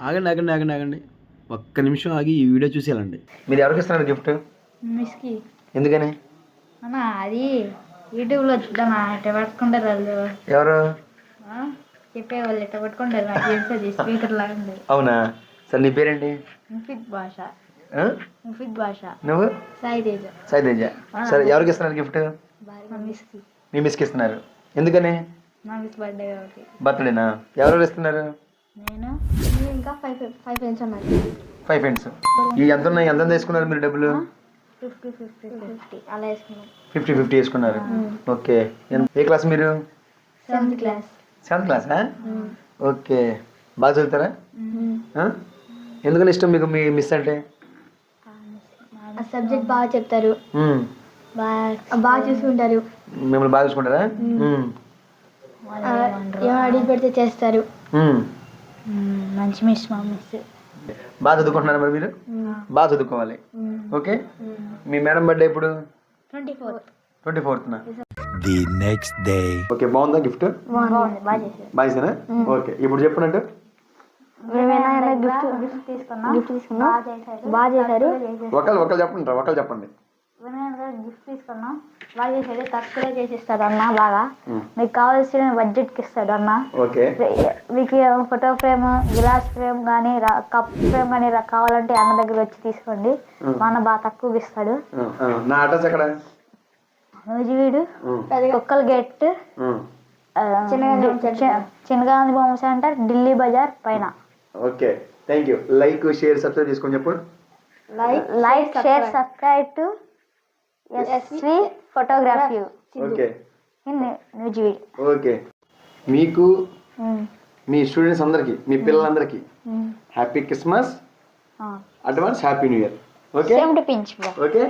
ఆగండి ఆగండి ఆగండి ఆగండి, ఒక్క నిమిషం ఆగి ఈ వీడియో చూసేయాలండి. మీరు ఎవరికి ఇస్తున్నారు గిఫ్ట్? మిస్కి ఎందుకని? అన్న అది యూట్యూబ్లో చూద్దామా, ఇట్లా పట్టుకుంటారు వాళ్ళు. ఎవరు చెప్పేవాళ్ళు ఇట్లా పట్టుకుంటారు, నాకు తెలుస్తుంది స్పీకర్ లాగా ఉండేది. అవునా? సరే నీ పేరేంటి? ముఫిద్ భాష. ముఫిద్ భాష. నువ్వు? సాయి తేజ. సాయి తేజ. సరే ఎవరికి ఇస్తున్నారు గిఫ్ట్? మా మిస్కి. మీ మిస్కి ఇస్తున్నారు. ఎందుకని? మా మిస్ బర్త్డే కాబట్టి. బర్త్డేనా? ఎవరెవరు ఇస్తున్నారు? నేను ఇంకా ఫైవ్ ఫ్రెండ్స్ ఉన్నారు. 5 ఫ్రెండ్స్. ఈ ఎంత ఉన్నాయి? ఎంత తీసుకున్నారు మీరు డబ్బులు? 50 అలా వేసుకున్నాం. 50 వేసుకున్నారు. ఓకే. ఏ క్లాస్ మీరు? 7th class. 7th క్లాసా? ఓకే. బాగా చదువుతారా? ఎందుకని ఇష్టం మీకు మీ మిస్ అంటే? ఆ సబ్జెక్ట్ బాగా చెప్తారు, బాగా చూసుకుంటారు, మిమ్మల్ని బాగా చూసుకుంటారా? ఏమైనా అడిగి పెడితే చేస్తారు. మంచి మిస్ మా మిస్. బాగా చదువుకుంటున్నారా మరి మీరు? బాగా చదువుకోవాలి. ఓకే. మీ మేడం బర్త్డే ఎప్పుడు? 24th. The next day. Okay. బాగుందా గిఫ్ట్? బాగా చేశారా? ఓకే. ఇప్పుడు చెప్పనంటే గిఫ్ట్ తీసుకున్నాం, బాగా చేశారు. ఒకళ్ళు చెప్పండి. గిఫ్ట్ తీసుకున్నాం, బాగా చేశాడు. తక్కువలో చేసిస్తాడు అన్న, బాగా మీకు కావాల్సిన బడ్జెట్కి ఇస్తాడు అన్న. ఓకే. మీకు ఫోటో ఫ్రేమ్, గ్లాస్ ఫ్రేమ్ కానీ కప్ ఫ్రేమ్ కానీ కావాలంటే అన్న దగ్గర వచ్చి తీసుకోండి, మా అన్న బాగా తక్కువకి ఇస్తాడు. నా అడ్రస్ ఎక్కడ? నూజివీడు కుక్కల గేట్, చిన్నగాంధీ బొమ్మ సెంటర్, ఢిల్లీ బజార్ పైన. Okay. Thank you. Like share subscribe చేసుకొని చెప్పు. Like share subscribe to SV photography. Okay. Nuzvid. Okay. మీకు మీ స్టూడెంట్స్ అందరికి, మీ పిల్లలందరికీ happy Christmas, advance happy new year. Okay. Same to పించ్. ఓకే.